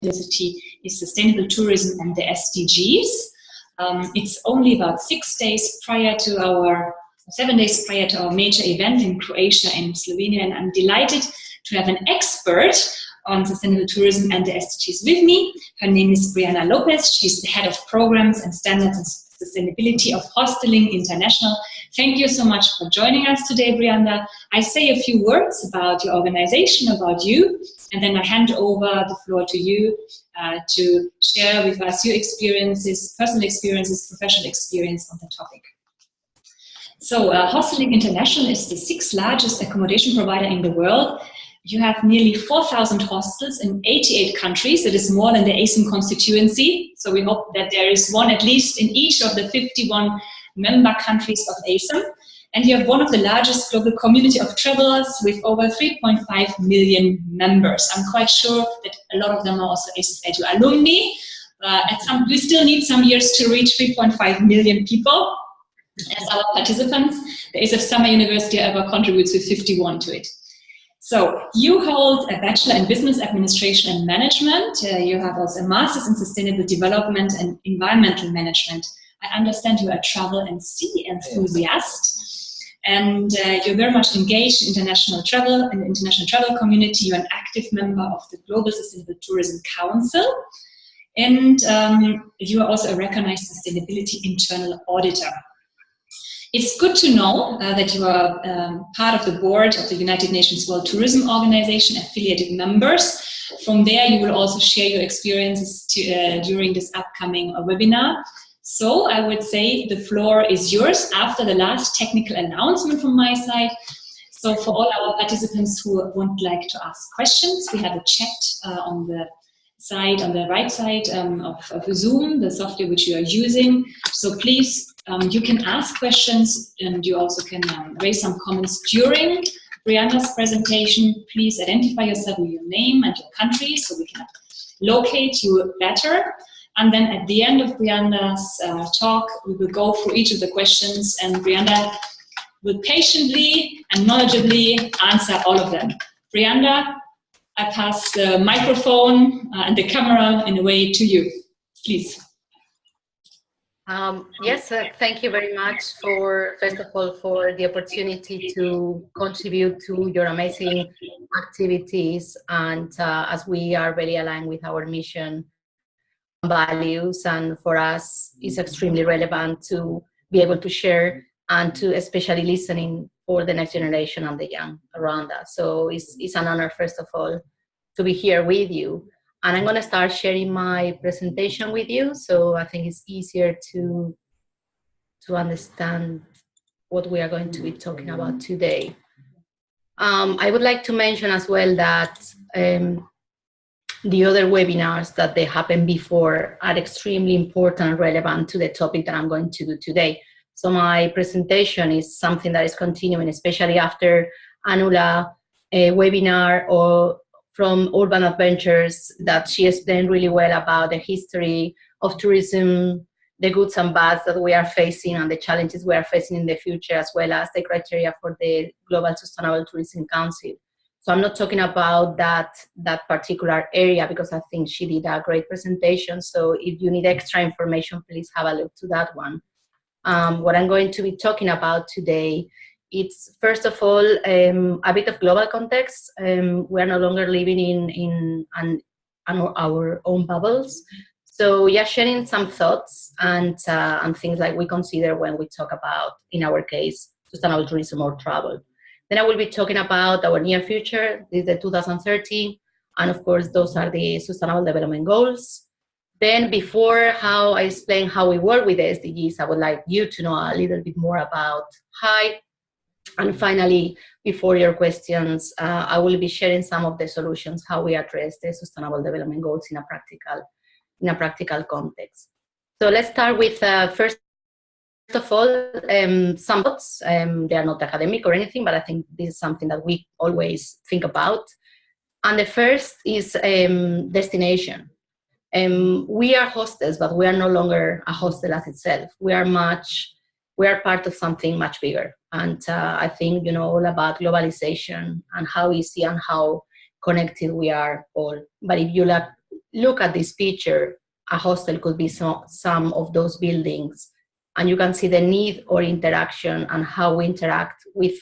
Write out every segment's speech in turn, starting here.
Biodiversity is Sustainable Tourism and the SDGs. It's only about 7 days prior to our major event in Croatia and Slovenia, and I'm delighted to have an expert on sustainable tourism and the SDGs with me. Her name is Brianda LOPEZ. She's the head of programs and standards and sustainability of Hostelling International. Thank you so much for joining us today, Brianda. I say a few words about your organization, about you, and then I hand over the floor to you to share with us your experiences, personal experiences, professional experience on the topic. So Hostelling International is the 6th largest accommodation provider in the world. You have nearly 4,000 hostels in 88 countries. That is more than the ASEM constituency. So we hope that there is one at least in each of the 51 member countries of ASEM. And you have one of the largest global community of travelers with over 3.5 million members. I'm quite sure that a lot of them are also ASEFSU alumni. We still need some years to reach 3.5 million people as our participants. The ASEF Summer University ever contributes with 51 to it. So you hold a Bachelor in Business Administration and Management. You have also a Master's in Sustainable Development and Environmental Management. I understand you are a travel and sea enthusiast, and you're very much engaged in international travel and the international travel community. You're an active member of the Global Sustainable Tourism Council, and you are also a recognized sustainability internal auditor. It's good to know that you are part of the board of the United Nations World Tourism Organization affiliated members. From there, you will also share your experiences during this upcoming webinar. So I would say the floor is yours after the last technical announcement from my side. So for all our participants who would like to ask questions, we have a chat on the side, on the right side of Zoom, the software which you are using. So please, you can ask questions, and you also can raise some comments during Brianda's presentation. Please identify yourself with your name and your country so we can locate you better. And then at the end of Brianda's talk, we will go through each of the questions, and Brianda will patiently and knowledgeably answer all of them. Brianda, I pass the microphone and the camera in a way to you, please. Yes, thank you very much for, first of all, for the opportunity to contribute to your amazing activities. And as we are very aligned with our mission values, and for us, it's extremely relevant to be able to share and to especially listening for the next generation and the young around us. So it's an honor, first of all, to be here with you. And I'm going to start sharing my presentation with you, so I think it's easier to understand what we are going to be talking about today. I would like to mention as well that the other webinars that they happened before are extremely important and relevant to the topic that I'm going to do today. So my presentation is something that is continuing, especially after Anula webinar or from Urban Adventures, that she explained really well about the history of tourism, the goods and bads that we are facing and the challenges we are facing in the future, as well as the criteria for the Global Sustainable Tourism Council. So I'm not talking about that particular area because I think she did a great presentation. So if you need extra information, please have a look to that one. What I'm going to be talking about today, it's first of all a bit of global context. We are no longer living in our own bubbles. So yeah, sharing some thoughts and things like we consider when we talk about, in our case, sustainable tourism or travel. Then I will be talking about our near future, this is the 2030, and of course those are the Sustainable Development Goals. Then before I explain how we work with the SDGs, I would like you to know a little bit more about HIGH. And finally, before your questions, I will be sharing some of the solutions, how we address the Sustainable Development Goals in a practical context. So let's start with, first of all, some thoughts. They are not academic or anything, but I think this is something that we always think about. And the first is destination. We are hostels, but we are no longer a hostel as itself. We are part of something much bigger. And I think, you know, all about globalization and how easy and how connected we are all. But if you look at this picture, a hostel could be some of those buildings, and you can see the need or interaction and how we interact with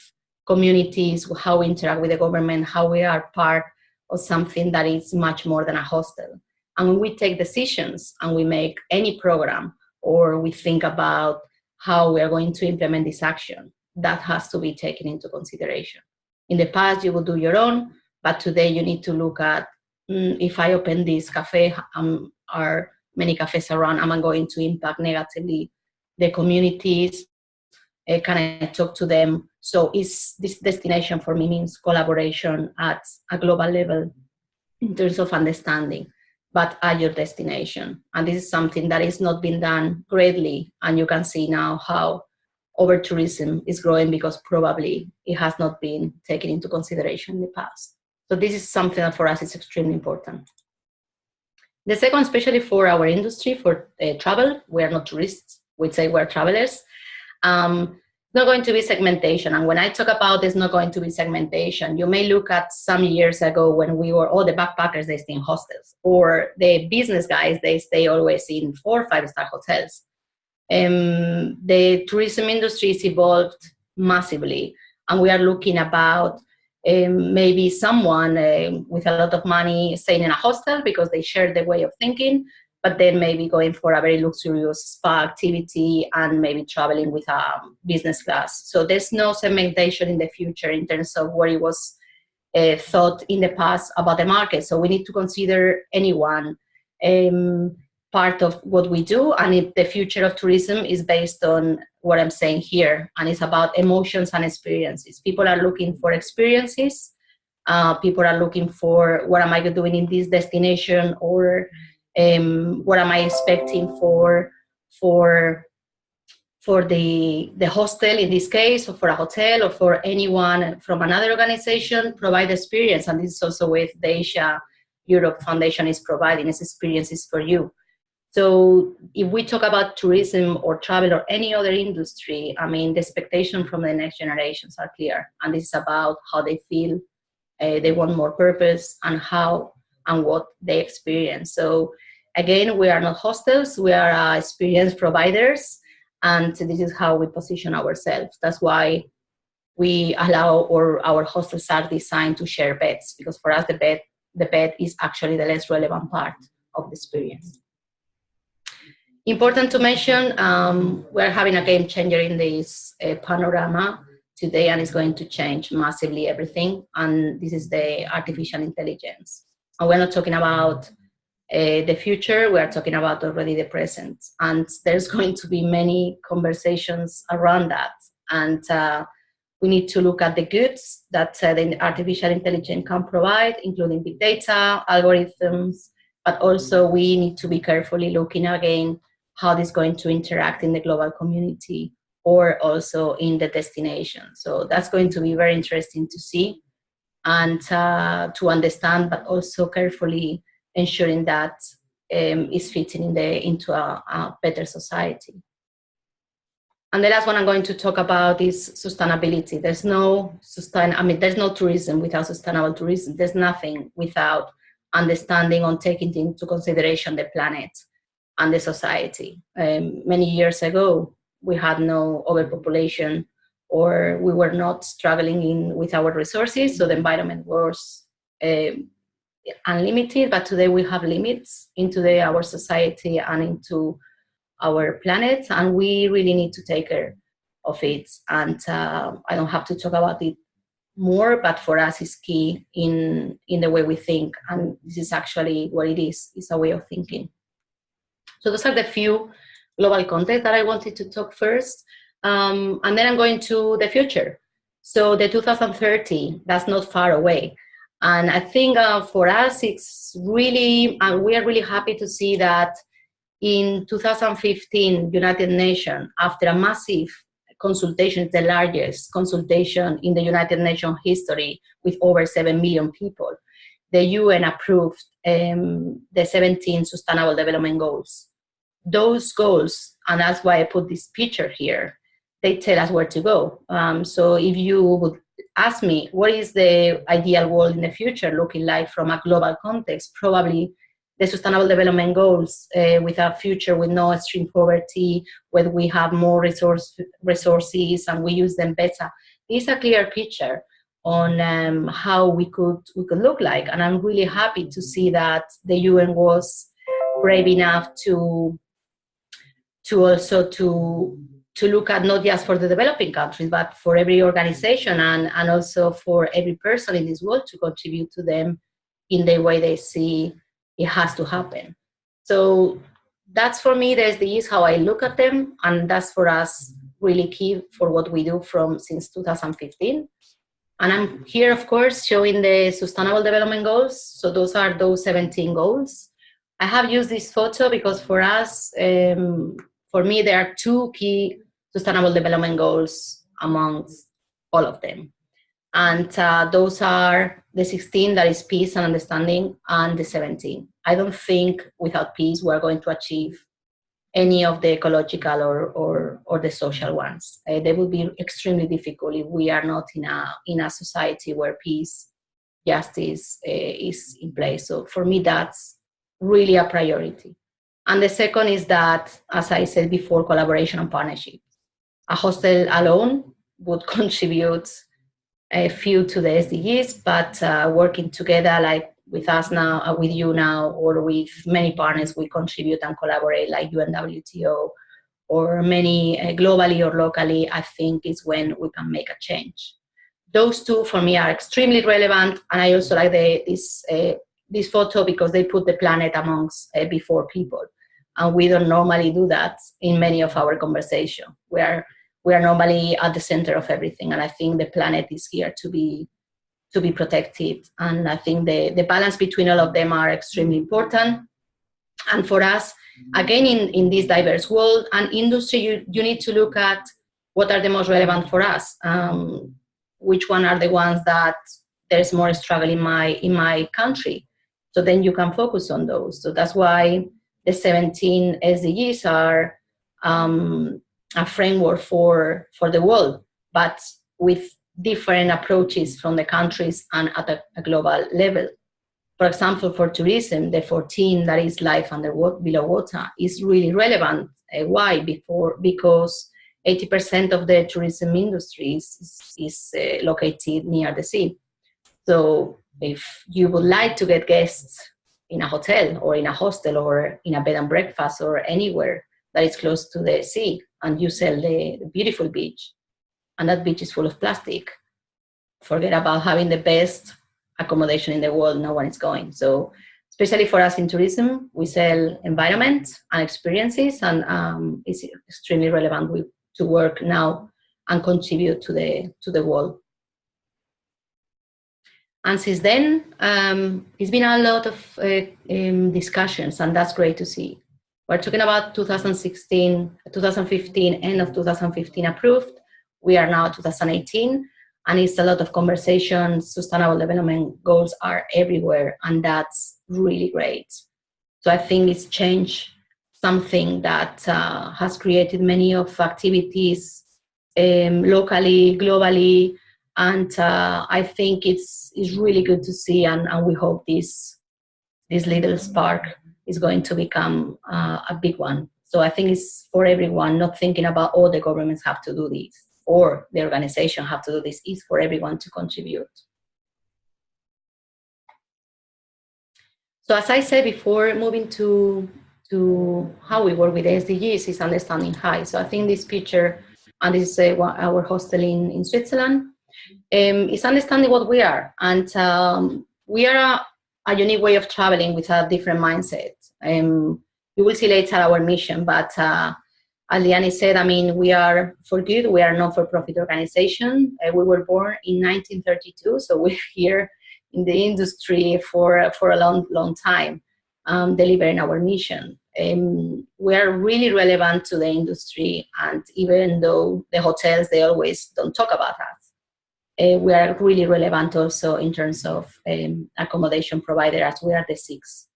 communities, how we interact with the government, how we are part of something that is much more than a hostel. And when we take decisions and we make any program, or we think about how we are going to implement this action, that has to be taken into consideration. In the past, you would do your own, but today you need to look at, if I open this cafe, are many cafes around, am I going to impact negatively the communities? Can I talk to them? So is this destination for me means collaboration at a global level in terms of understanding, but at your destination. And this is something that is not being done greatly. And you can see now how over-tourism is growing because probably it has not been taken into consideration in the past. So this is something that for us is extremely important. The second, especially for our industry, for travel, we are not tourists, we say we're travelers. Not going to be segmentation. And when I talk about this, not going to be segmentation, you may look at some years ago when we were, all the backpackers, they stay in hostels, or the business guys, they stay always in 4- or 5-star hotels. The tourism industry has evolved massively, and we are looking about maybe someone with a lot of money staying in a hostel because they share the way of thinking, but then maybe going for a very luxurious spa activity and maybe traveling with a business class. So there's no segmentation in the future in terms of what it was thought in the past about the market. So we need to consider anyone part of what we do, and if the future of tourism is based on what I'm saying here, and it's about emotions and experiences. People are looking for experiences. People are looking for, what am I doing in this destination, or what am I expecting for the hostel in this case, or for a hotel, or for anyone from another organization, provide experience. And this is also with the Asia Europe Foundation is providing its experiences for you. So if we talk about tourism or travel or any other industry, I mean, the expectation from the next generations are clear. And this is about how they feel, they want more purpose, and how and what they experience. So again, we are not hostels, we are experience providers. And this is how we position ourselves. That's why we allow, or our hostels are designed to share beds, because for us, the bed is actually the less relevant part of the experience. Important to mention, we're having a game changer in this panorama today, and it's going to change massively everything. And this is the artificial intelligence. And we're not talking about the future, we are talking about already the present. And there's going to be many conversations around that. And we need to look at the goods that the artificial intelligence can provide, including big data, algorithms, but also we need to be carefully looking again how this is going to interact in the global community or also in the destination. So that's going to be very interesting to see and to understand, but also carefully ensuring that is fitting into a better society. And the last one I'm going to talk about is sustainability. There's no tourism without sustainable tourism. There's nothing without understanding or taking into consideration the planet and the society. Many years ago, we had no overpopulation, or we were not struggling with our resources, so the environment was unlimited, but today we have limits into our society and into our planet, and we really need to take care of it. And I don't have to talk about it more, but for us it's key in the way we think, and this is actually what it is. It's a way of thinking. So those are the few global contexts that I wanted to talk first. And then I'm going to the future. So the 2030, that's not far away. And I think for us, it's really, and we are really happy to see that in 2015, United Nations, after a massive consultation, the largest consultation in the United Nations history with over 7 million people, the UN approved the 17 Sustainable Development Goals. Those goals, and that's why I put this picture here, they tell us where to go. So if you would ask me, what is the ideal world in the future looking like from a global context? Probably the Sustainable Development Goals with a future with no extreme poverty, where we have more resources and we use them better. It's a clear picture on how we could look like, and I'm really happy to see that the UN was brave enough to also to look at not just for the developing countries, but for every organization and also for every person in this world to contribute to them in the way they see it has to happen. So that's for me, the SDGs, how I look at them, and that's for us really key for what we do since 2015. And I'm here, of course, showing the Sustainable Development Goals. So those are those 17 goals. I have used this photo because for us, for me, there are two key Sustainable Development Goals amongst all of them. And those are the 16, that is peace and understanding, and the 17. I don't think without peace we're going to achieve any of the ecological or the social ones. They will be extremely difficult if we are not in a society where peace, justice is in place. So for me, that's really a priority. And the second is that, as I said before, collaboration and partnership. A hostel alone would contribute a few to the SDGs, but working together, like with us now, with you now, or with many partners, we contribute and collaborate, like UNWTO, or many globally or locally, I think is when we can make a change. Those two for me are extremely relevant, and I also like this photo because they put the planet amongst before people, and we don't normally do that in many of our conversations. We are normally at the center of everything, and I think the planet is here to be protected, and I think the balance between all of them are extremely important. And for us, again, in this diverse world and industry, you need to look at what are the most relevant for us. Which one are the ones that there's more struggle in my country? So then you can focus on those. So that's why the 17 SDGs are a framework for the world, but with different approaches from the countries and at a global level. For example, for tourism, the 14, that is life below water, is really relevant. Why? Because 80% of the tourism industry is located near the sea. So if you would like to get guests in a hotel or in a hostel or in a bed and breakfast or anywhere that is close to the sea, and you sell the beautiful beach, and that beach is full of plastic, forget about having the best accommodation in the world. No one is going. So especially for us in tourism, we sell environment and experiences, and it's extremely relevant to work now and contribute to the world. And since then, it's been a lot of discussions, and that's great to see. We're talking about 2015, end of 2015 approved. We are now 2018, and it's a lot of conversations. Sustainable Development Goals are everywhere, and that's really great. So I think it's changed something that has created many of activities locally, globally, and I think it's really good to see, and we hope this little spark is going to become a big one. So I think it's for everyone, not thinking about all the governments have to do this or the organization have to do this. It's for everyone to contribute. So as I said before, moving to how we work with the SDGs is understanding high. So I think this picture, and this is our hostel in Switzerland, is understanding what we are. And we are a unique way of traveling with a different mindset. You will see later our mission, but as Liani said, I mean, we are for good. We are a non-for-profit organization. We were born in 1932, so we're here in the industry for a long time, delivering our mission. We are really relevant to the industry, and even though the hotels, they always don't talk about us, we are really relevant also in terms of accommodation provider, as we are the 6th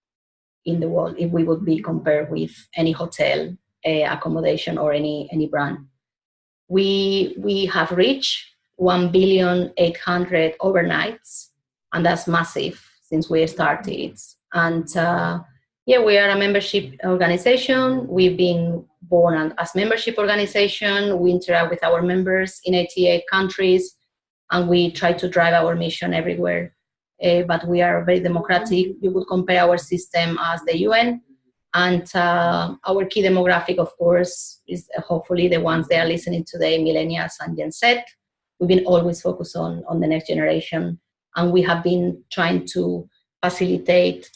in the world if we would be compared with any hotel accommodation or any brand. We have reached 1,800,000,000 overnights, and that's massive since we started. And Yeah, we are a membership organization. We've been born as membership organization. We interact with our members in 88 countries, and we try to drive our mission everywhere. But we are very democratic. You would compare our system as the UN, and our key demographic, of course, is hopefully the ones that are listening today, millennials and Gen Z. We've been always focused on the next generation, and we have been trying to facilitate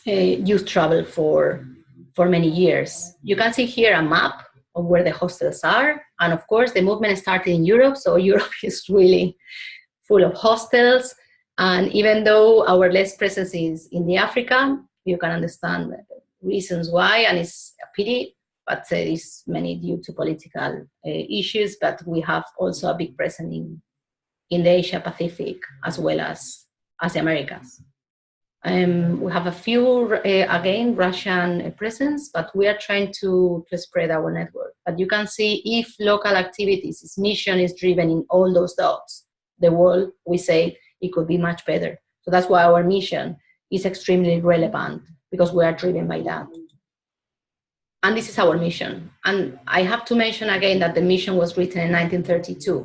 youth travel for many years. You can see here a map of where the hostels are, and of course the movement started in Europe, so Europe is really full of hostels. And even though our less presence is in the Africa, you can understand reasons why, and it's a pity, but it's many due to political issues. But we have also a big presence in the Asia Pacific as well as the Americas. We have a few, again, Russian presence, but we are trying to spread our network. But you can see if local activities, its mission is driven in all those dots, the world, we say, it could be much better. So that's why our mission is extremely relevant, because we are driven by that. And this is our mission. And I have to mention again that the mission was written in 1932.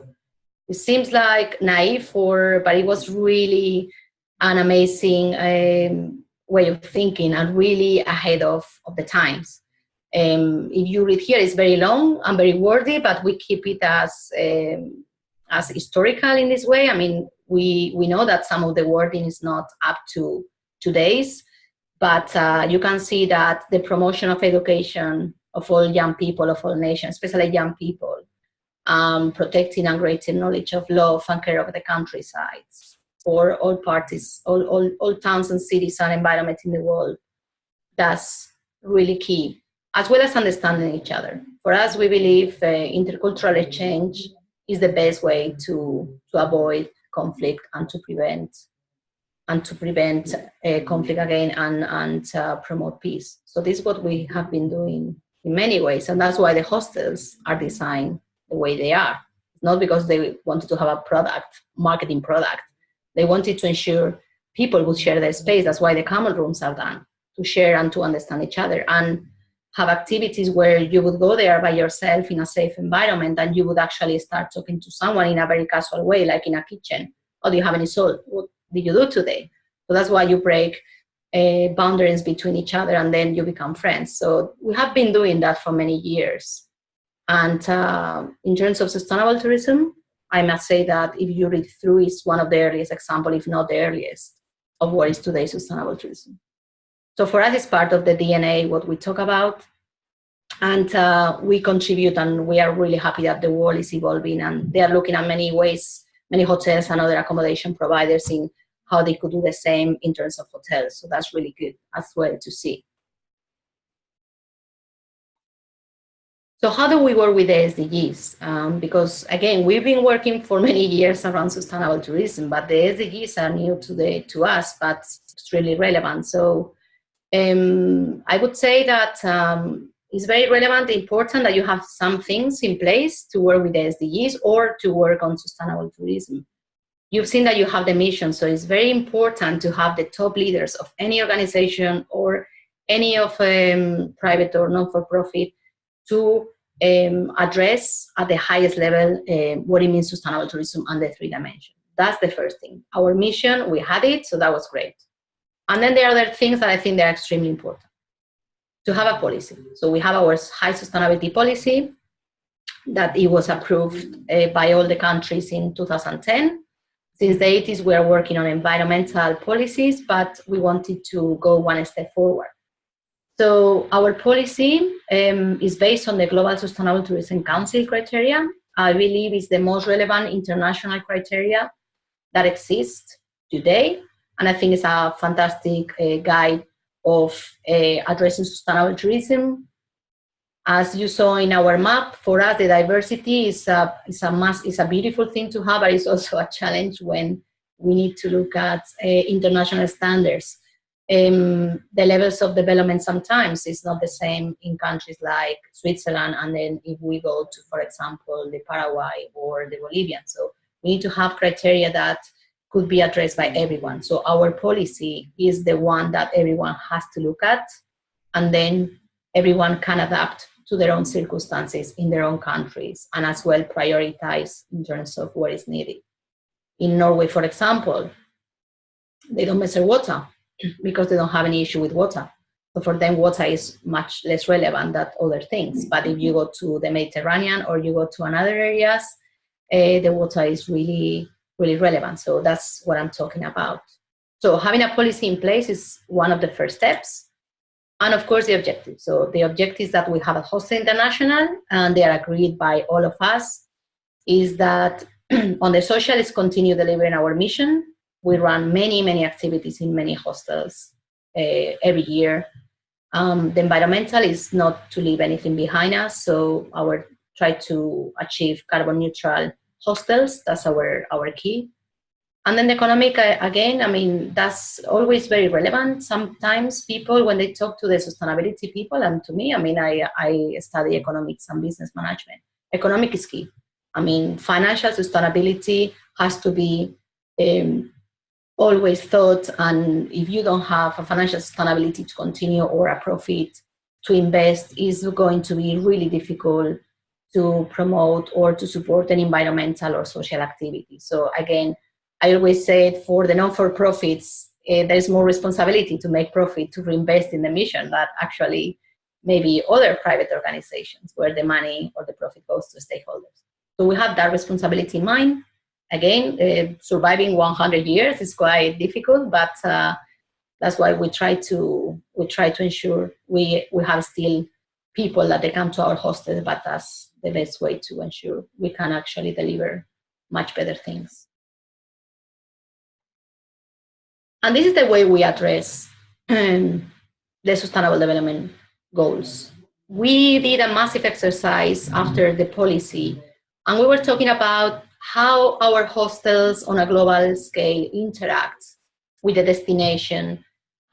It seems like naive, but it was really an amazing way of thinking and really ahead of the times. If you read here, it's very long and very wordy, but we keep it as historical in this way. I mean, we know that some of the wording is not up to today's, but you can see that the promotion of education of all young people, of all nations, especially young people, protecting and creating knowledge of love and care of the countrysides for all parties, all towns and cities and environment in the world. That's really key, as well as understanding each other. For us, we believe intercultural exchange is the best way to avoid conflict and to prevent conflict again and promote peace. So this is what we have been doing in many ways, and that's why the hostels are designed the way they are. Not because they wanted to have a marketing product. They wanted to ensure people would share their space. That's why the common rooms are done, to share and to understand each other, and have activities where you would go there by yourself in a safe environment, and you would actually start talking to someone in a very casual way, like in a kitchen. Oh, do you have any salt? What did you do today? So that's why you break boundaries between each other, and then you become friends. So we have been doing that for many years. And in terms of sustainable tourism, I must say that if you read through, it's one of the earliest examples, if not the earliest, of what is today sustainable tourism. So for us, it's part of the DNA, what we talk about. And we contribute, and we are really happy that the world is evolving, and they are looking at many ways, many hotels and other accommodation providers in how they could do the same in terms of hotels. So that's really good as well to see. So how do we work with the SDGs? Because again, we've been working for many years around sustainable tourism, but the SDGs are new to us, but it's really relevant. So I would say that it's very relevant, important that you have some things in place to work with the SDGs or to work on sustainable tourism. You've seen that you have the mission, so it's very important to have the top leaders of any organization or any of private or non-for-profit to address at the highest level what it means sustainable tourism and the 3 dimensions. That's the first thing. Our mission, we had it, so that was great. And then there are other things that I think they're extremely important. To have a policy. So we have our high sustainability policy that it was approved by all the countries in 2010. Since the 80s, we are working on environmental policies, but we wanted to go one step forward. So our policy is based on the Global Sustainable Tourism Council criteria. I believe it's the most relevant international criteria that exists today. And I think it's a fantastic guide of addressing sustainable tourism. As you saw in our map, for us, the diversity is a beautiful thing to have, but it's also a challenge when we need to look at international standards. The levels of development sometimes is not the same in countries like Switzerland, and then if we go to, for example, the Paraguay or the Bolivian. So we need to have criteria that could be addressed by everyone. So our policy is the one that everyone has to look at, and then everyone can adapt to their own circumstances in their own countries, and as well prioritize in terms of what is needed. In Norway, for example, they don't measure water because they don't have any issue with water. So for them, water is much less relevant than other things. But if you go to the Mediterranean or you go to another areas, the water is really, really relevant. So that's what I'm talking about. So having a policy in place is one of the first steps. And of course, the objectives. So the objectives that we have at Hostelling International, and they are agreed by all of us, is that on the social is continue delivering our mission. We run many, many activities in many hostels every year. The environmental is not to leave anything behind us. So our try to achieve carbon neutral hostels, that's our key. And then the economic, again, I mean, that's always very relevant. Sometimes people, when they talk to the sustainability people, and to me, I mean, I study economics and business management. Economic is key. I mean, financial sustainability has to be always thought, and if you don't have a financial sustainability to continue or a profit to invest, is going to be really difficult to promote or to support an environmental or social activity. So again, I always say for the non-for-profits, there's more responsibility to make profit, to reinvest in the mission that actually maybe other private organizations where the money or the profit goes to stakeholders. So we have that responsibility in mind. Again, surviving 100 years is quite difficult, but that's why we try to ensure we have still people that they come to our hostels, but that's the best way to ensure we can actually deliver much better things. And this is the way we address the Sustainable Development Goals. We did a massive exercise after the policy, and we were talking about how our hostels on a global scale interact with the destination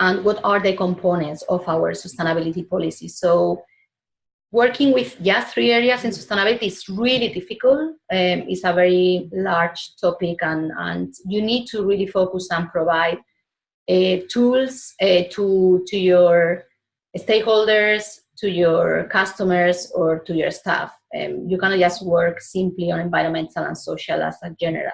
and what are the components of our sustainability policy. So working with just 3 areas in sustainability is really difficult. It's a very large topic, and you need to really focus and provide tools to your stakeholders, to your customers, or to your staff. You cannot just work simply on environmental and social as a general.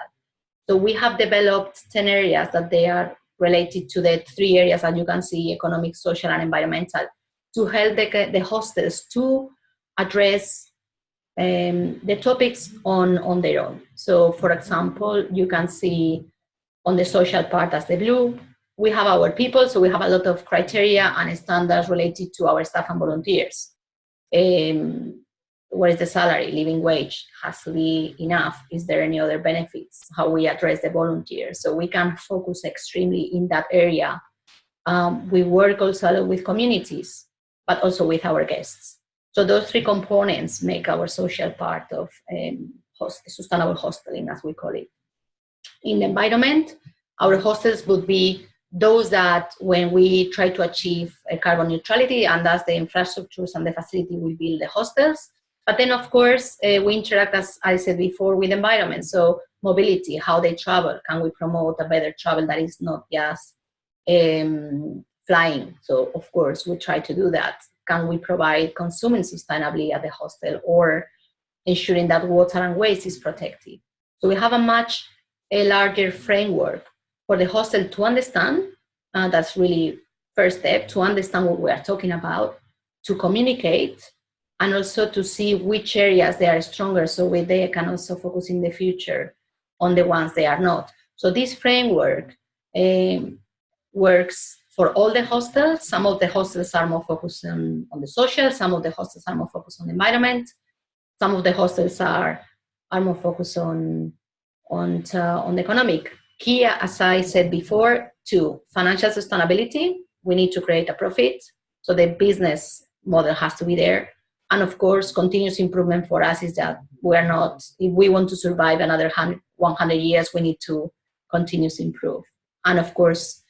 So we have developed 10 areas that they are related to the 3 areas that you can see: economic, social, and environmental, to help the hostels to address the topics on their own. So for example, you can see on the social part as the blue, we have our people, so we have a lot of criteria and standards related to our staff and volunteers. What is the salary? Living wage has to be enough. Is there any other benefits? How we address the volunteers? So we can focus extremely in that area. We work also a lot with communities, but also with our guests. So those 3 components make our social part of sustainable hosteling, as we call it. In the environment, our hostels would be those that when we try to achieve a carbon neutrality, and that's the infrastructures and the facility we build the hostels. But then, of course, we interact, as I said before, with environment. So mobility, how they travel. Can we promote a better travel that is not just flying? So, of course, we try to do that. Can we provide consuming sustainably at the hostel, or ensuring that water and waste is protected? So we have a larger framework for the hostel to understand. That's really first step, to understand what we are talking about, to communicate, and also to see which areas they are stronger, so they can also focus in the future on the ones they are not. So this framework works for all the hostels. Some of the hostels are more focused on the social, some of the hostels are more focused on the environment, some of the hostels are more focused on the economic. Key, as I said before, to financial sustainability, we need to create a profit, so the business model has to be there. And of course, continuous improvement for us is that we're not, if we want to survive another 100 years, we need to continuously improve. And of course,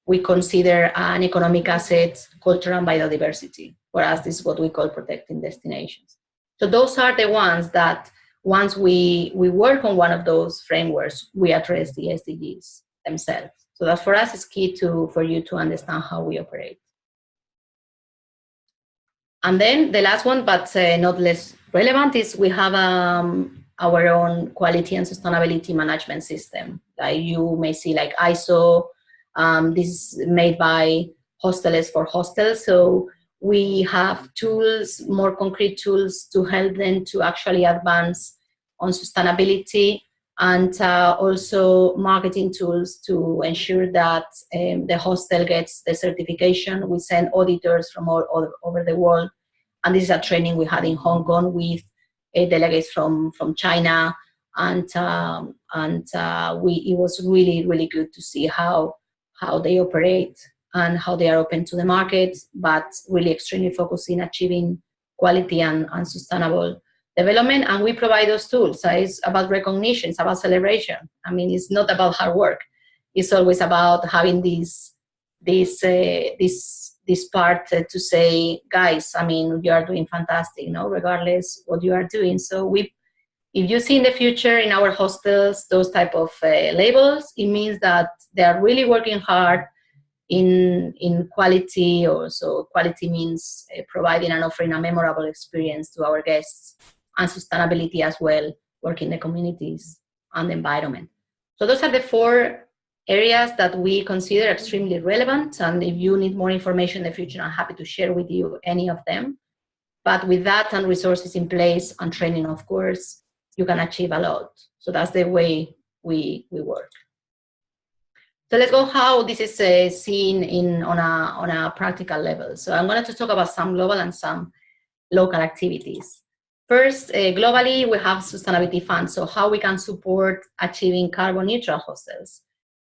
we consider an economic asset, culture and biodiversity. For us, this is what we call protecting destinations. So those are the ones that once we work on one of those frameworks, we address the SDGs themselves. So that for us is key for you to understand how we operate. And then the last one, but not less relevant, is we have our own quality and sustainability management system. Like you may see like ISO, this is made by Hostels for Hostels. So we have tools, more concrete tools to help them to actually advance on sustainability, and also marketing tools to ensure that the hostel gets the certification. We send auditors from all over the world. And this is a training we had in Hong Kong with delegates from China. And it was really, really good to see how they operate and how they are open to the market, but really extremely focused in achieving quality and sustainable development. And we provide those tools. So it's about recognition, it's about celebration. I mean, it's not about hard work. It's always about having this part to say, guys, I mean, you are doing fantastic, you know, regardless what you are doing. So if you see in the future in our hostels those type of labels, it means that they are really working hard in quality. Also, quality means providing and offering a memorable experience to our guests, and sustainability as well, work in the communities and the environment. So those are the 4 areas that we consider extremely relevant. And if you need more information in the future, I'm happy to share with you any of them. But with that and resources in place and training, of course, you can achieve a lot. So that's the way we work. So let's go how this is seen on a practical level. So I'm going to talk about some global and some local activities. First, globally, we have sustainability funds. So how we can support achieving carbon neutral hostels.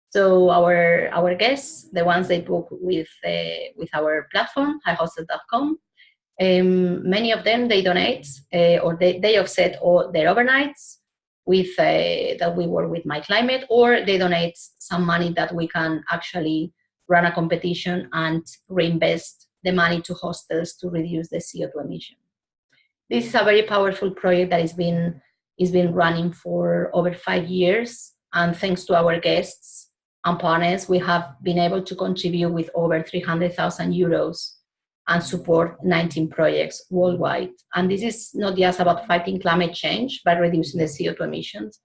So our guests, the ones they book with our platform, highhostels.com, many of them, they donate or they offset all their overnights with that we work with My Climate, or they donate some money that we can actually run a competition and reinvest the money to hostels to reduce the CO2 emission. This is a very powerful project that has been running for over 5 years, and thanks to our guests and partners, we have been able to contribute with over 300,000 euros and support 19 projects worldwide. And this is not just about fighting climate change by reducing the CO2 emissions,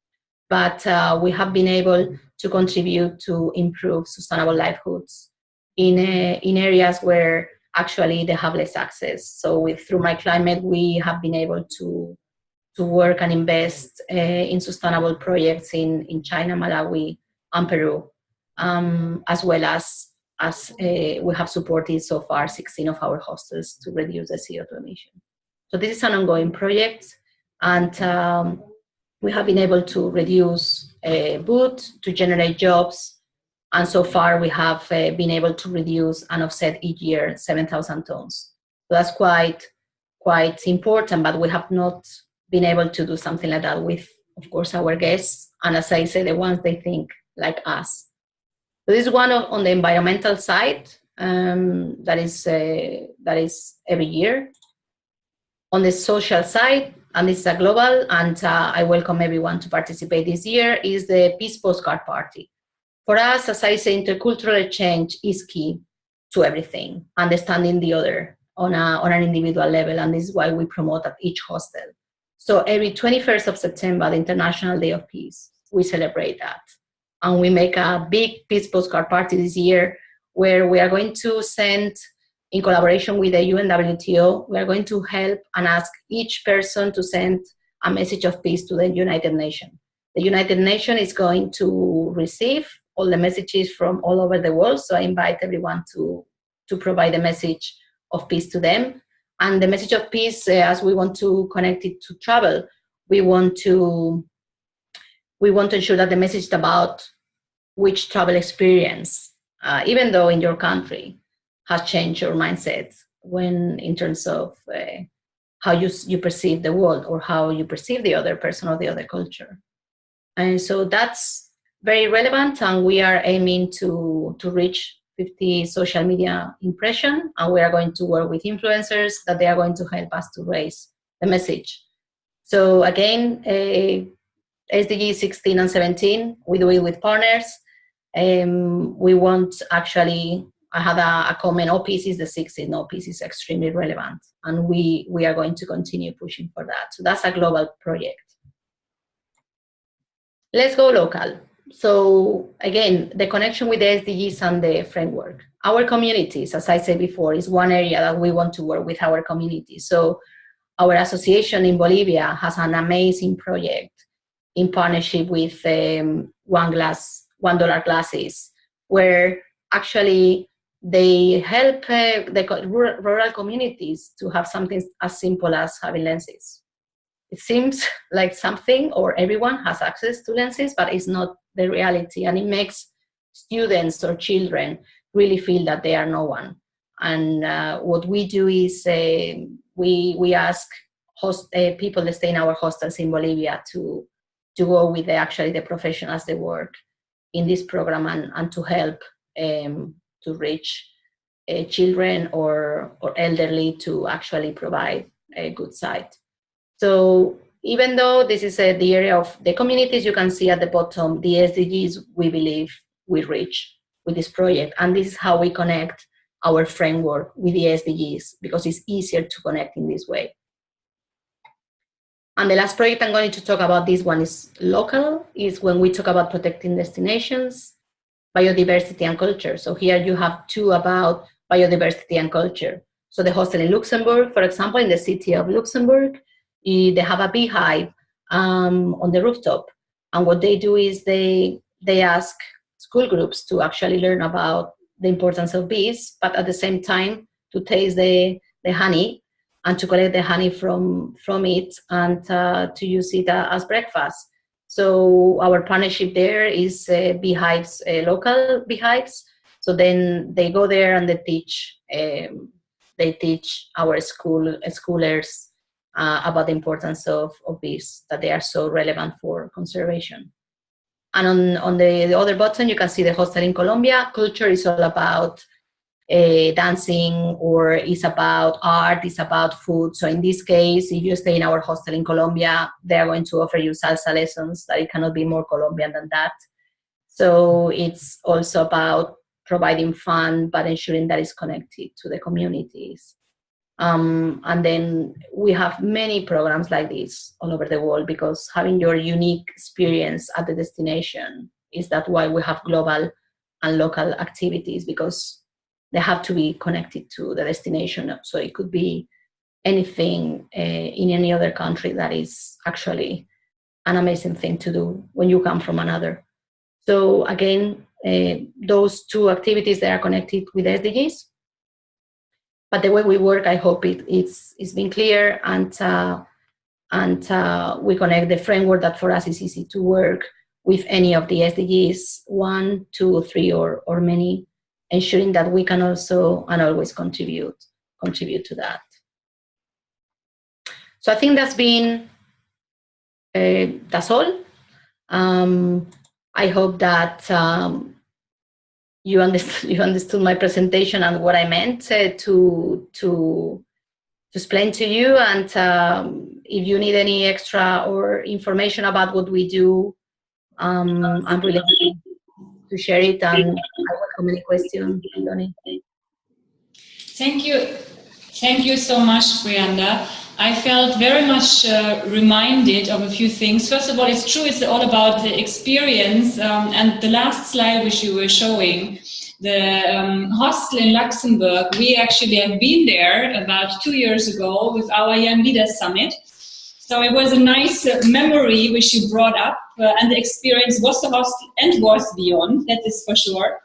but we have been able to contribute to improve sustainable livelihoods in areas where actually they have less access. So through My Climate, we have been able to work and invest in sustainable projects in China, Malawi, and Peru, as well as we have supported so far 16 of our hostels to reduce the CO2 emission. So this is an ongoing project, and we have been able to reduce wood to generate jobs, and so far we have been able to reduce and offset each year 7,000 tons. So that's quite important, but we have not been able to do something like that with, of course, our guests, and as I say, the ones they think like us. So this is one on the environmental side that is every year. On the social side, and this is a global, and I welcome everyone to participate this year, is the Peace Postcard Party. For us, as I say, intercultural exchange is key to everything, understanding the other on an individual level, and this is why we promote at each hostel. So every 21st of September, the International Day of Peace, we celebrate that. And we make a big Peace Postcard Party this year, where we are going to send, in collaboration with the UNWTO, we are going to help and ask each person to send a message of peace to the United Nations. The United Nations is going to receive all the messages from all over the world, so I invite everyone to provide a message of peace to them. And the message of peace, as we want to connect it to travel, we want to ensure that the message is about which travel experience, even though in your country, has changed your mindset when in terms of how you perceive the world, or how you perceive the other person or the other culture. And so that's very relevant, and we are aiming to reach 50 social media impressions, and we are going to work with influencers that they are going to help us to raise the message. So again, SDGs 16 and 17, we do it with partners. We want actually, I had a comment, OPs is the 16, OPs is extremely relevant. And we are going to continue pushing for that. So that's a global project. Let's go local. So again, the connection with the SDGs and the framework. Our communities, as I said before, is one area that we want to work with our communities. So our association in Bolivia has an amazing project in partnership with $1 glasses, where actually they help the rural communities to have something as simple as having lenses. It seems like something, or everyone has access to lenses, but it's not the reality. And it makes students or children really feel that they are no one. And what we do is we ask people that stay in our hostels in Bolivia to go with the professionals that work in this program and to help to reach children or elderly to actually provide a good sight. So even though this is the area of the communities, you can see at the bottom the SDGs we believe we reach with this project. And this is how we connect our framework with the SDGs, because it's easier to connect in this way. And the last project I'm going to talk about, this one is local, is when we talk about protecting destinations, biodiversity and culture. So here you have two about biodiversity and culture. So the hostel in Luxembourg, for example, in the city of Luxembourg, they have a beehive on the rooftop. And what they do is they ask school groups to actually learn about the importance of bees, but at the same time to taste the honey and to collect the honey from it and to use it as breakfast. So our partnership there is beehives, local beehives. So then they go there and they teach our schoolers about the importance of bees, that they are so relevant for conservation. And on the other button, you can see the hostel in Colombia. Culture is all about dancing, or is about art, is about food. So in this case, if you stay in our hostel in Colombia, they're going to offer you salsa lessons. That it cannot be more Colombian than that. So it's also about providing fun, but ensuring that it's connected to the communities. And then we have many programs like this all over the world, because having your unique experience at the destination is that why we have global and local activities, because they have to be connected to the destination. So it could be anything in any other country that is actually an amazing thing to do when you come from another. So again, those two activities, they are connected with SDGs. But the way we work, I hope it's been clear, and we connect the framework that for us is easy to work with any of the SDGs, 1, 2, 3, or many, ensuring that we can also and always contribute to that. So I think that's all. I hope that you understood my presentation and what I meant to explain to you. And if you need any extra or information about what we do, I'm really happy to share it, and I welcome any question, Donnie. Thank you so much, Brianda. I felt very much reminded of a few things. First of all, it's true, it's all about the experience, and the last slide which you were showing, the hostel in Luxembourg, we actually have been there about 2 years ago with our Young Leaders Summit. So it was a nice memory which you brought up, and the experience was the hostel and was beyond, that is for sure.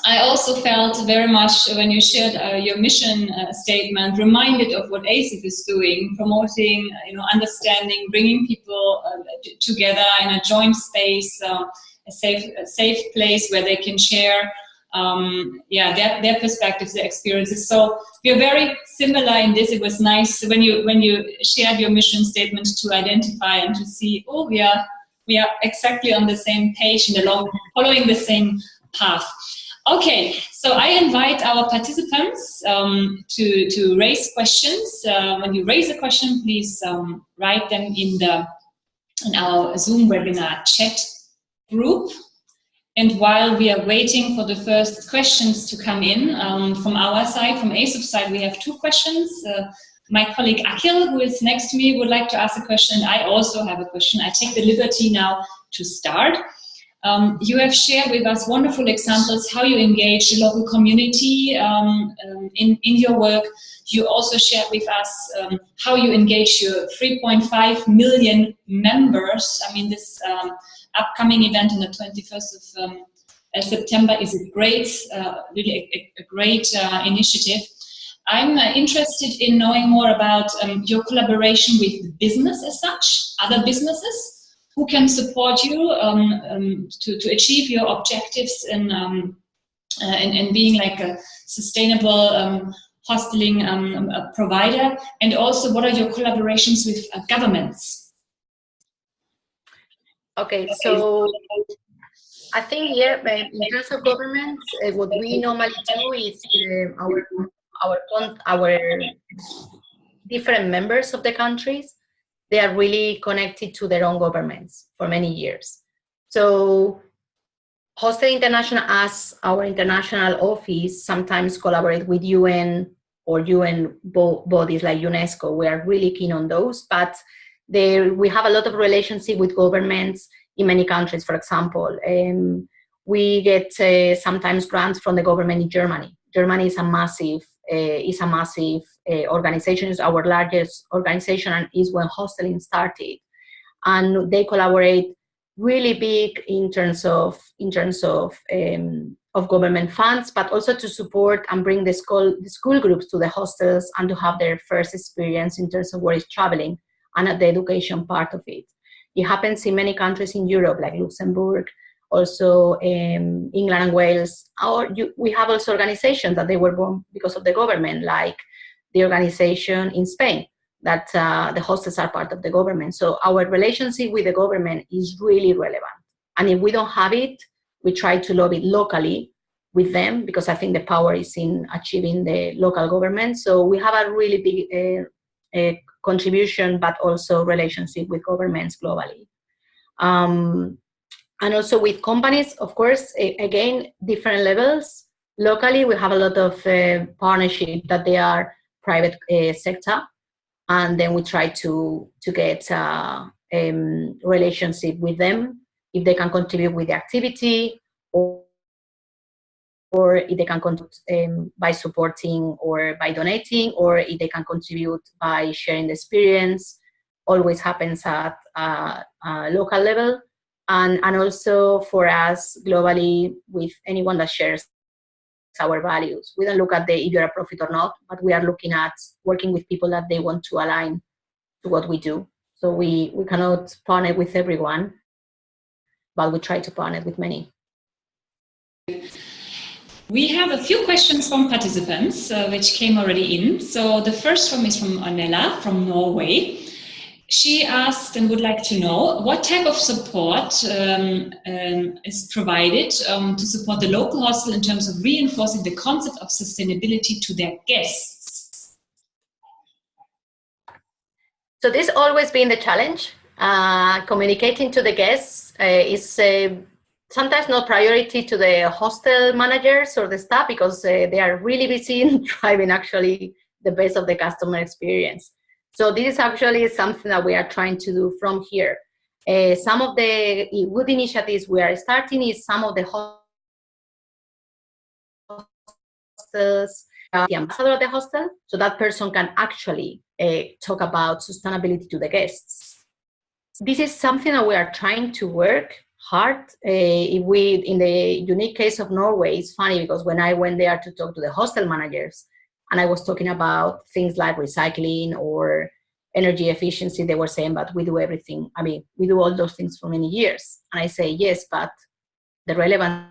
I also felt very much when you shared your mission statement, reminded of what ASEF is doing, promoting, understanding, bringing people together in a joint space, a safe place where they can share their perspectives, their experiences. So we're very similar in this. It was nice when you shared your mission statement to identify and to see, oh, we are exactly on the same page and following the same path. Okay, so I invite our participants to raise questions. When you raise a question, please write them in our Zoom webinar chat group. And while we are waiting for the first questions to come in, from our side, from ASEF side, we have 2 questions. My colleague Akhil, who is next to me, would like to ask a question. I also have a question. I take the liberty now to start. You have shared with us wonderful examples how you engage the local community in your work. You also shared with us how you engage your 3.5 million members. I mean, this upcoming event on the 21st of September is a great, really a great initiative. I'm interested in knowing more about your collaboration with business as such, other businesses who can support you to achieve your objectives and being like a sustainable hosteling provider, and also what are your collaborations with governments? Okay, so I think, yeah, in terms of governments, what we normally do is our different members of the countries, they are really connected to their own governments for many years. So Hostelling International, as our international office, sometimes collaborate with UN or UN bodies like UNESCO. We are really keen on those, but we have a lot of relationship with governments in many countries. For example, we get sometimes grants from the government in Germany. Germany is a massive organization. It's our largest organization, and is when Hostelling started. And they collaborate really big in terms of government funds, but also to support and bring the school groups to the hostels and to have their first experience in terms of what is traveling and the education part of it. It happens in many countries in Europe, like Luxembourg, also England and Wales. We have also organizations that they were born because of the government, like the organization in Spain, that the hostels are part of the government. So our relationship with the government is really relevant. And if we don't have it, we try to lobby locally with them, because I think the power is in achieving the local government. So we have a really big contribution, but also relationship with governments globally. And also with companies, of course, again, different levels. Locally, we have a lot of partnership that they are private sector. And then we try to get relationship with them, if they can contribute with the activity, or if they can contribute by supporting or by donating, or if they can contribute by sharing the experience. Always happens at a local level. And also for us globally, with anyone that shares our values. We don't look at if you're a profit or not, but we are looking at working with people that they want to align to what we do. So we cannot partner with everyone, but we try to partner with many. We have a few questions from participants, which came already in. So the first one is from Anela from Norway. She asked and would like to know what type of support is provided to support the local hostel in terms of reinforcing the concept of sustainability to their guests. So this has always been the challenge. Communicating to the guests is sometimes not priority to the hostel managers or the staff, because they are really busy in driving actually the best of the customer experience. So this is actually something that we are trying to do from here. Some of the good initiatives we are starting is some of the hostels, the ambassador of the hostel, so that person can actually talk about sustainability to the guests. This is something that we are trying to work hard. In the unique case of Norway, it's funny because when I went there to talk to the hostel managers, and I was talking about things like recycling or energy efficiency, they were saying, but we do everything. I mean, we do all those things for many years. And I say, yes, but the relevance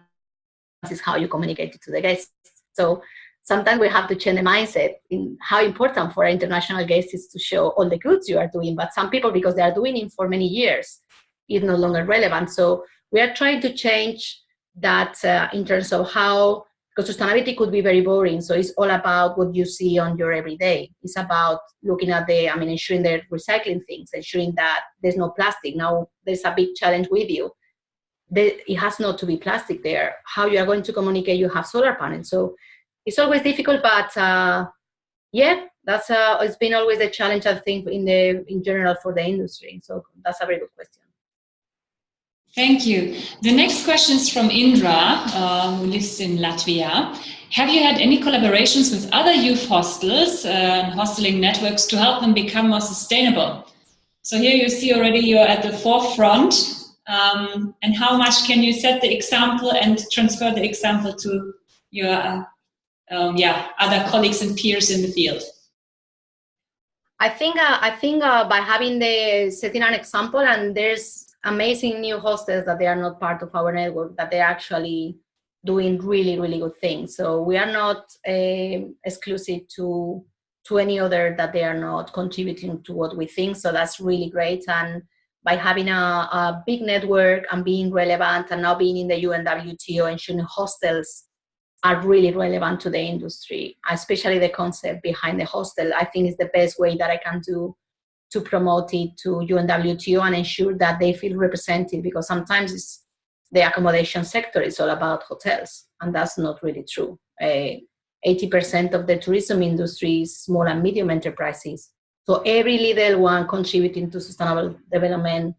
is how you communicate it to the guests. So sometimes we have to change the mindset in how important for our international guests is to show all the goods you are doing. But some people, because they are doing it for many years, it's no longer relevant. So we are trying to change that in terms of how, because sustainability could be very boring, so it's all about what you see on your everyday. It's about looking at ensuring they're recycling things, ensuring that there's no plastic. Now there's a big challenge with you. It has not to be plastic there. How you are going to communicate you have solar panels. So it's always difficult, but yeah, that's it's been always a challenge, I think, in general for the industry. So that's a very good question. Thank you. The next question is from Indra, who lives in Latvia. Have you had any collaborations with other youth hostels and hosteling networks to help them become more sustainable? So here you see already you're at the forefront. And how much can you set the example and transfer the example to your other colleagues and peers in the field? I think by setting an example, and there's amazing new hostels that they are not part of our network, that they're actually doing really, really good things. So we are not exclusive to any other that they are not contributing to what we think. So that's really great. And by having a big network and being relevant, and now being in the UNWTO, ensuring hostels are really relevant to the industry, especially the concept behind the hostel, I think is the best way that I can do to promote it to UNWTO and ensure that they feel represented, because sometimes it's the accommodation sector is all about hotels, and that's not really true. 80% of the tourism industry is small and medium enterprises. So every little one contributing to sustainable development,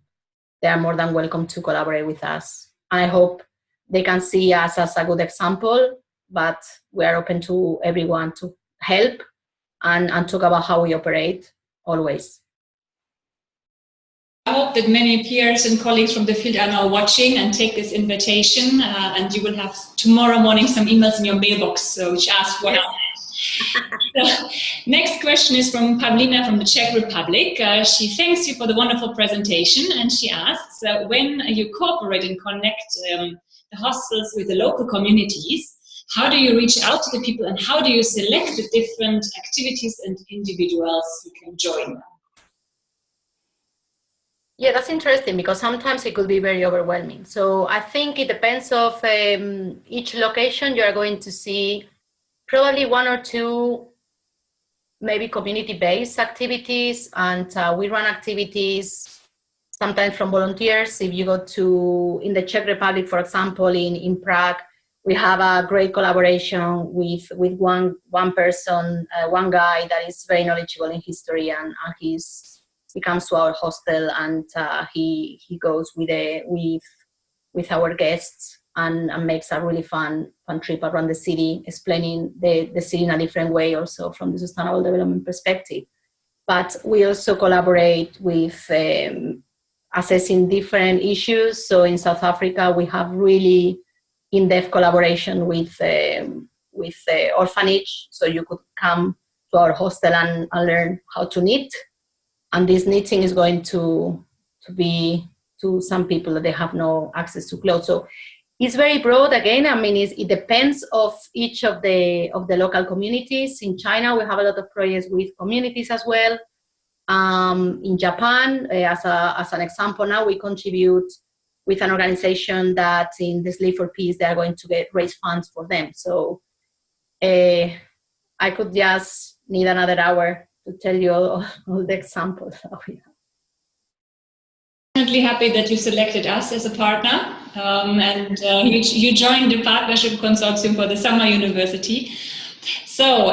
they are more than welcome to collaborate with us. And I hope they can see us as a good example, but we are open to everyone to help and talk about how we operate always. I hope that many peers and colleagues from the field are now watching and take this invitation, and you will have tomorrow morning some emails in your mailbox which ask what else. So, next question is from Pavlina from the Czech Republic. She thanks you for the wonderful presentation, and she asks, when you cooperate and connect the hostels with the local communities, how do you reach out to the people, and how do you select the different activities and individuals who can join them? Yeah, that's interesting, because sometimes it could be very overwhelming. So I think it depends of each location. You are going to see probably one or two maybe community-based activities, and we run activities sometimes from volunteers. If you go in the Czech Republic, for example, in Prague, we have a great collaboration with one person, one guy that is very knowledgeable in history, and he comes to our hostel, and he goes with our guests and makes a really fun trip around the city, explaining the city in a different way, also from the sustainable development perspective. But we also collaborate with assessing different issues. So in South Africa, we have really in-depth collaboration with orphanage. So you could come to our hostel and learn how to knit. And this knitting is going to be to some people that they have no access to clothes. So it's very broad. Again, I mean, it depends of each of the local communities. In China, we have a lot of projects with communities as well. In Japan, as an example, now we contribute with an organization that in the Sleep for Peace, they are going to raise funds for them. So I could just need another hour to tell you all the examples that we have. Definitely happy that you selected us as a partner, and you joined the partnership consortium for the summer university. So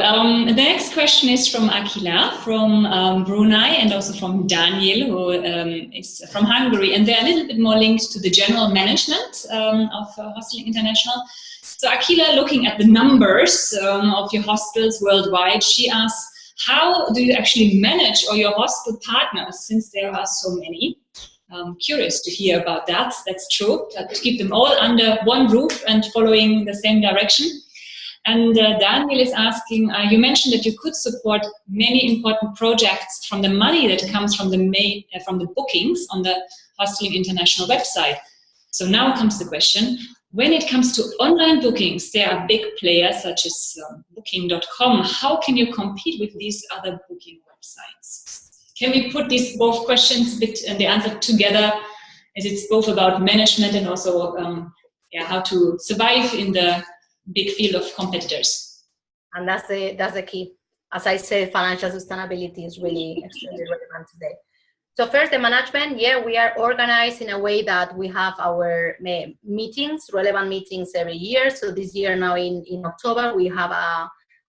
the next question is from Akila from Brunei, and also from Daniel, who is from Hungary, and they're a little bit more linked to the general management of Hostelling International. So Akila, looking at the numbers of your hostels worldwide, she asks, how do you actually manage all your hostel partners, since there are so many? Curious to hear about that. That's true, to keep them all under one roof and following the same direction. And Daniel is asking, you mentioned that you could support many important projects from the money that comes from the bookings on the Hostelling International website. So now comes the question, when it comes to online bookings, there are big players such as Booking.com. How can you compete with these other booking websites? Can we put these both questions and the answer together, as it's both about management and also how to survive in the big field of competitors. And that's the key. As I said, financial sustainability is really extremely relevant today. So first, the management, we are organized in a way that we have our meetings, relevant meetings every year. So this year now in October, we have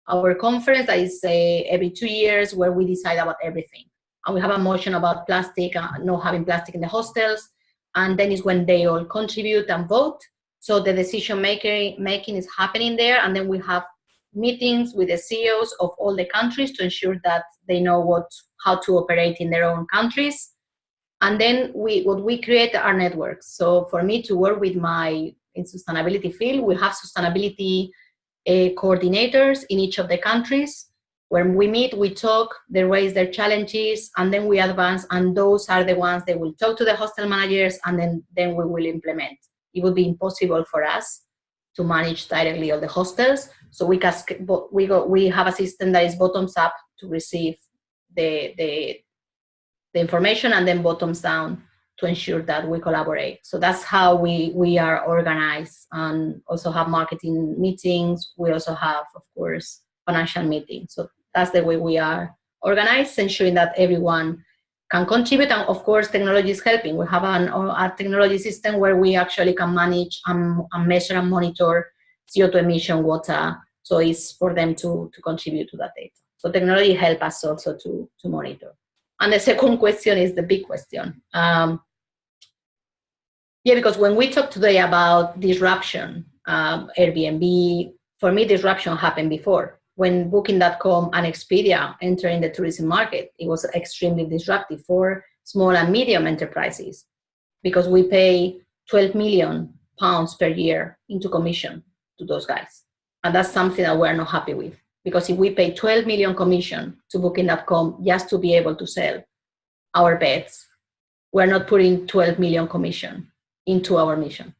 our conference that is every 2 years where we decide about everything. And we have a motion about plastic, not having plastic in the hostels. And then is when they all contribute and vote. So the decision making is happening there. And then we have meetings with the CEOs of all the countries to ensure that they know how to operate in their own countries. And then what we create are networks. So for me to work with in sustainability field, we have sustainability coordinators in each of the countries. When we meet, we talk, they raise their challenges, and then we advance, and those are the ones they will talk to the hostel managers, and then we will implement. It would be impossible for us to manage directly all the hostels. So we have a system that is bottoms up to receive the information, and then bottoms down to ensure that we collaborate. So that's how we are organized, and also have marketing meetings. We also have, of course, financial meetings. So that's the way we are organized, ensuring that everyone can contribute. And of course, technology is helping. We have a technology system where we actually can manage and measure and monitor CO2 emission, water. So it's for them to contribute to that data. So technology helps us also to monitor. And the second question is the big question. Because when we talk today about disruption, Airbnb, for me, disruption happened before. When Booking.com and Expedia entered in the tourism market, it was extremely disruptive for small and medium enterprises, because we pay 12 million pounds per year into commission to those guys. And that's something that we're not happy with, because if we pay 12 million commission to Booking.com just to be able to sell our beds, we're not putting 12 million commission into our mission.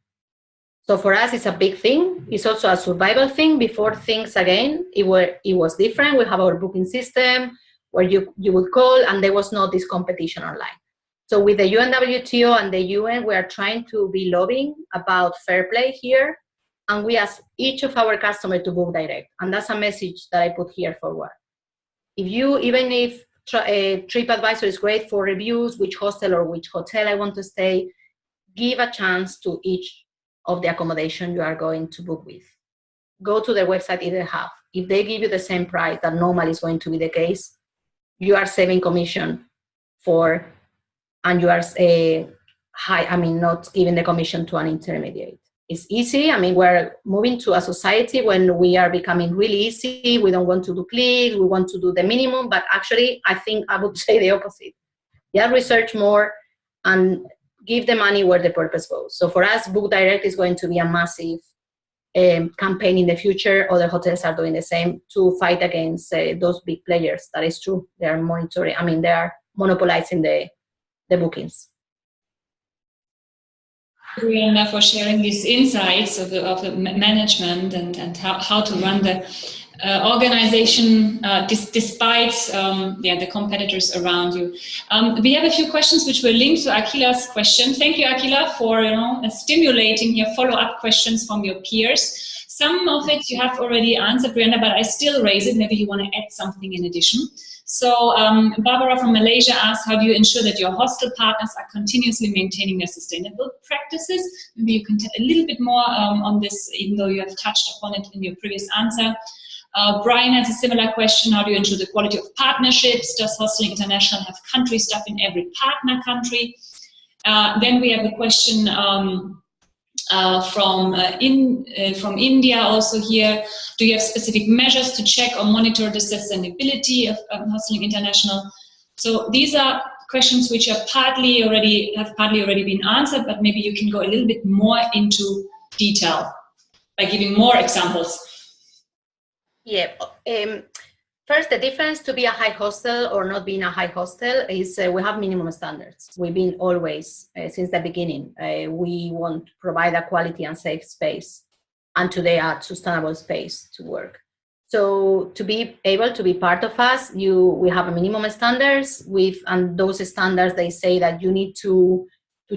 So for us, it's a big thing. It's also a survival thing. Before things, again, it was different. We have our booking system where you would call, and there was not this competition online. So with the UNWTO and the UN, we are trying to be lobbying about fair play here. And we ask each of our customers to book direct. And that's a message that I put here forward. Even if TripAdvisor is great for reviews, which hostel or which hotel I want to stay, give a chance to each of the accommodation you are going to book with. Go to their website if they have. If they give you the same price that normally is going to be the case, you are saving commission and you are not giving the commission to an intermediate. It's easy. We're moving to a society when we are becoming really easy. We don't want to do clicks. We want to do the minimum, but actually, I think I would say the opposite. Research more and give the money where the purpose goes. So for us, Book Direct is going to be a massive campaign in the future. Other hotels are doing the same to fight against those big players. That is true. They are monitoring. They are monopolizing the bookings. Brianda, for sharing these insights of the management and how to run the organization despite the competitors around you. We have a few questions which were linked to Akila's question. Thank you, Akila, for stimulating your follow-up questions from your peers. Some of it you have already answered, Brianda, but I still raise it. Maybe you want to add something in addition. So Barbara from Malaysia asked, how do you ensure that your hostel partners are continuously maintaining their sustainable practices? Maybe you can tell a little bit more on this, even though you have touched upon it in your previous answer. Brian has a similar question. How do you ensure the quality of partnerships? Does Hostelling International have country staff in every partner country? Then we have a question from India also here. Do you have specific measures to check or monitor the sustainability of Hostelling International? So these are questions which are partly already been answered, but maybe you can go a little bit more into detail by giving more examples. First, the difference to be a high hostel or not being a high hostel is we have minimum standards. We've been always, since the beginning, we want to provide a quality and safe space, and today a sustainable space to work. So to be able to be part of us, we have a minimum standards and those standards, they say that you need to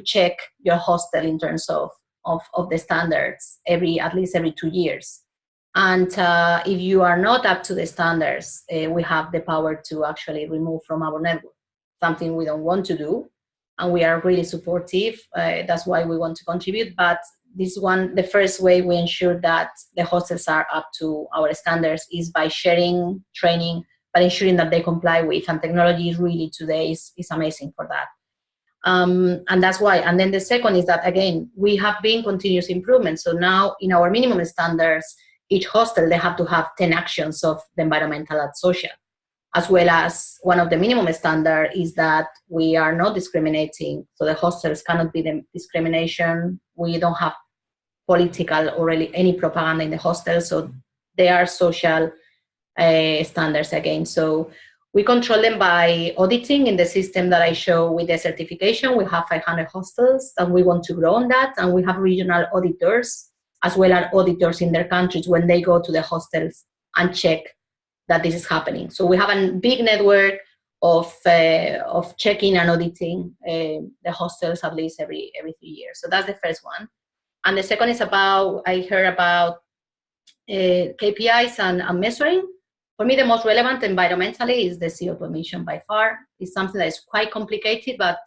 check your hostel in terms of of the standards at least every 2 years. And if you are not up to the standards, we have the power to actually remove from our network, something we don't want to do. And we are really supportive. That's why we want to contribute. But the first way we ensure that the hostels are up to our standards is by sharing training, but ensuring that they comply with. And technology really today is amazing for that. And that's why. And then the second is that, again, we have been continuous improvement. So now in our minimum standards, each hostel, they have to have 10 actions of the environmental and social, as well as one of the minimum standard is that we are not discriminating. So the hostels cannot be the discrimination. We don't have political or really any propaganda in the hostels. So they are social standards again. So we control them by auditing in the system that I show with the certification. We have 500 hostels and we want to grow on that. And we have regional auditors as well as auditors in their countries when they go to the hostels and check that this is happening. So we have a big network of checking and auditing the hostels at least every 3 years. So that's the first one. And the second is I heard about KPIs and measuring. For me, the most relevant environmentally is the CO2 emission by far. It's something that is quite complicated, but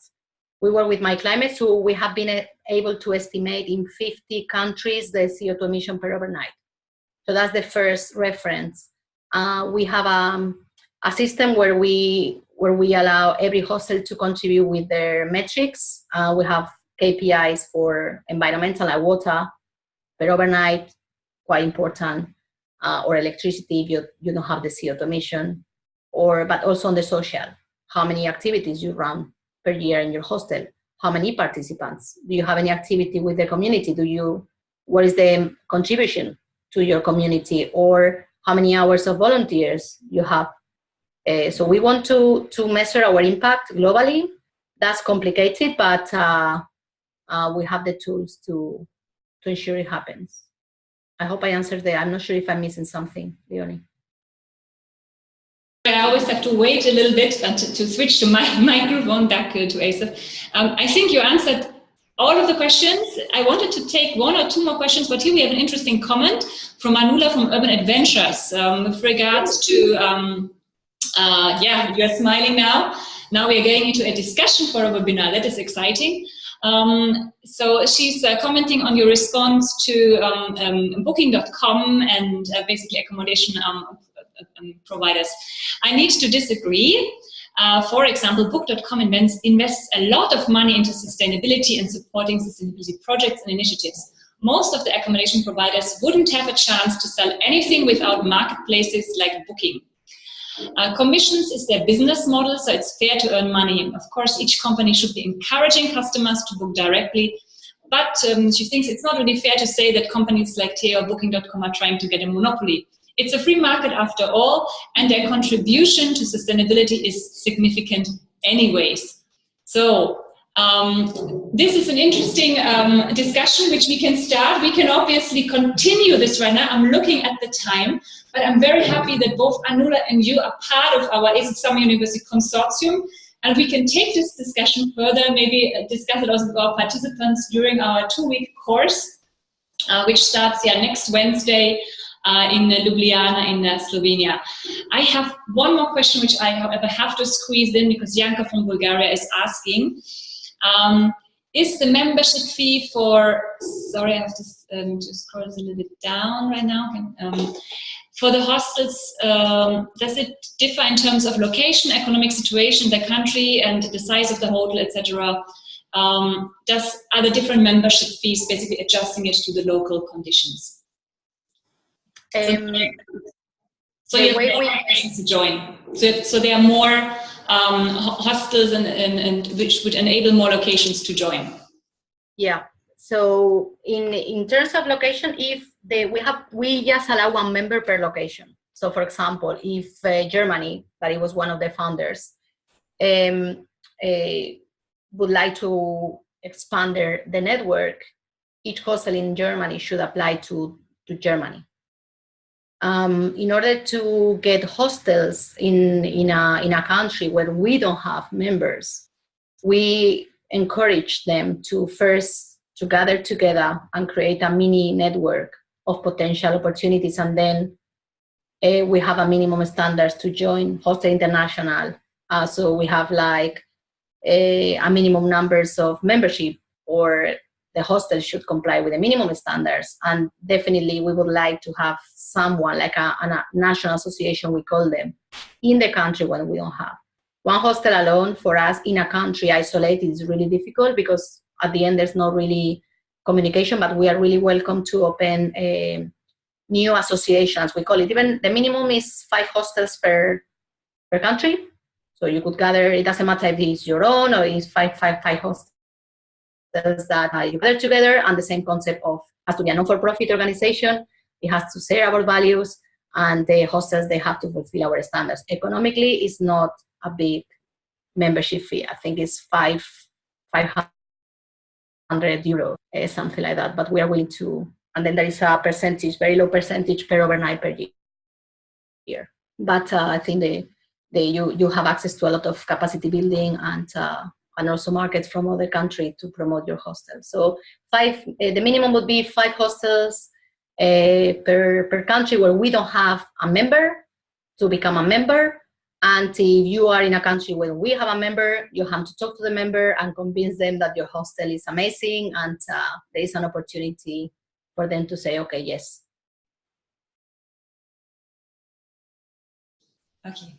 we work with my climates, so we have been able to estimate in 50 countries the CO2 emission per overnight. So that's the first reference. We have a system where we allow every hostel to contribute with their metrics. We have KPIs for environmental and water per overnight, quite important, or electricity if you don't have the CO2 emission, but also on the social, how many activities you run per year in your hostel, how many participants, do you have any activity with the community, what is the contribution to your community, or how many hours of volunteers you have. So we want to measure our impact globally. That's complicated, but we have the tools to ensure it happens. I hope I answered that. I'm not sure if I'm missing something, Leonie. I always have to wait a little bit to switch to my microphone back to ASEF. I think you answered all of the questions. I wanted to take one or two more questions, but here we have an interesting comment from Anula from Urban Adventures with regards to, yeah, you're smiling now. Now we are going into a discussion for a webinar. That is exciting. So she's commenting on your response to booking.com and basically accommodation providers. I need to disagree. For example, book.com invests a lot of money into sustainability and supporting sustainability projects and initiatives. Most of the accommodation providers wouldn't have a chance to sell anything without marketplaces like Booking. Commissions is their business model, so it's fair to earn money. Of course, each company should be encouraging customers to book directly, but she thinks it's not really fair to say that companies like Theo or Booking.com are trying to get a monopoly. It's a free market after all, and their contribution to sustainability is significant anyways. So this is an interesting discussion which we can start. We can obviously continue this right now. I'm looking at the time, but I'm very happy that both Anula and you are part of our ASEF University Consortium, and we can take this discussion further, maybe discuss it also with our participants during our 2-week course, which starts next Wednesday in Ljubljana in Slovenia. I have one more question which I, however, have to squeeze in because Janka from Bulgaria is asking. Is the membership fee for, sorry, I have to scroll a little bit down right now. For the hostels, does it differ in terms of location, economic situation, the country, and the size of the hotel, etc.? Are the different membership fees basically adjusting it to the local conditions? So you have more options to join. So there are more hostels and which would enable more locations to join. Yeah. So in terms of location, if we just allow one member per location. So for example, if Germany, that it was one of the founders, would like to expand the network, each hostel in Germany should apply to Germany. In order to get hostels in a country where we don't have members, we encourage them to first to gather together and create a mini network of potential opportunities. And then we have a minimum standards to join Hostelling International. So we have like a minimum numbers of membership, or the hostel should comply with the minimum standards. And definitely we would like to have someone like a national association, we call them, in the country when we don't have. One hostel alone for us in a country isolated is really difficult, because at the end there's not really communication, but we are really welcome to open new associations, we call it. Even the minimum is 5 hostels per country. So you could gather, it doesn't matter if it's your own or it's five hostels that you gather together, and the same concept of has to be a non-for-profit organization. It has to share our values, and the hostels, they have to fulfill our standards. Economically, it's not a big membership fee. I think it's 500 euros, something like that. But we are willing to, and then there is a percentage, very low percentage per overnight per year. But I think you have access to a lot of capacity building and also markets from other countries to promote your hostel. So the minimum would be 5 hostels per country where we don't have a member to become a member. And if you are in a country where we have a member, you have to talk to the member and convince them that your hostel is amazing, and there is an opportunity for them to say, okay, yes. Okay.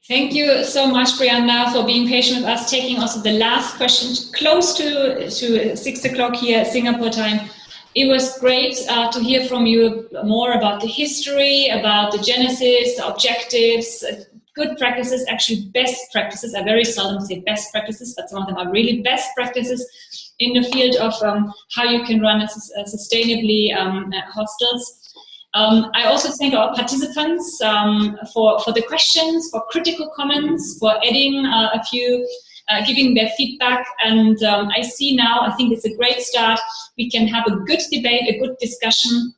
Thank you so much, Brianda, for being patient with us, taking also the last question close to 6 o'clock here, Singapore time. It was great to hear from you more about the history, about the genesis, the objectives, good practices, actually best practices. I very seldom say best practices, but some of them are really best practices in the field of how you can run sustainably hostels. I also thank our participants for the questions, for critical comments, for adding a few, giving their feedback. And I see now, I think it's a great start. We can have a good debate, a good discussion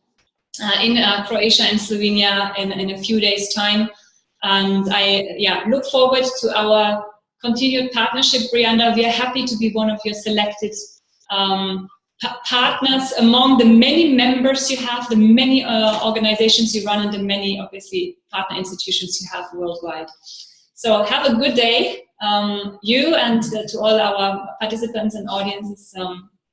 in Croatia and Slovenia in a few days' time. And I look forward to our continued partnership, Brianda. We are happy to be one of your selected partners among the many members you have, the many organizations you run, and the many, obviously, partner institutions you have worldwide. So have a good day, you, and to all our participants and audiences.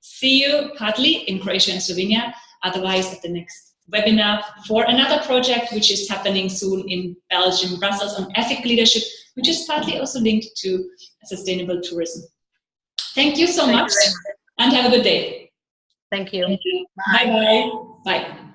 See you partly in Croatia and Slovenia, otherwise at the next webinar for another project which is happening soon in Belgium, Brussels, on ethical leadership, which is partly also linked to sustainable tourism. Thank you so much, and have a good day. Thank you. Bye-bye. Bye.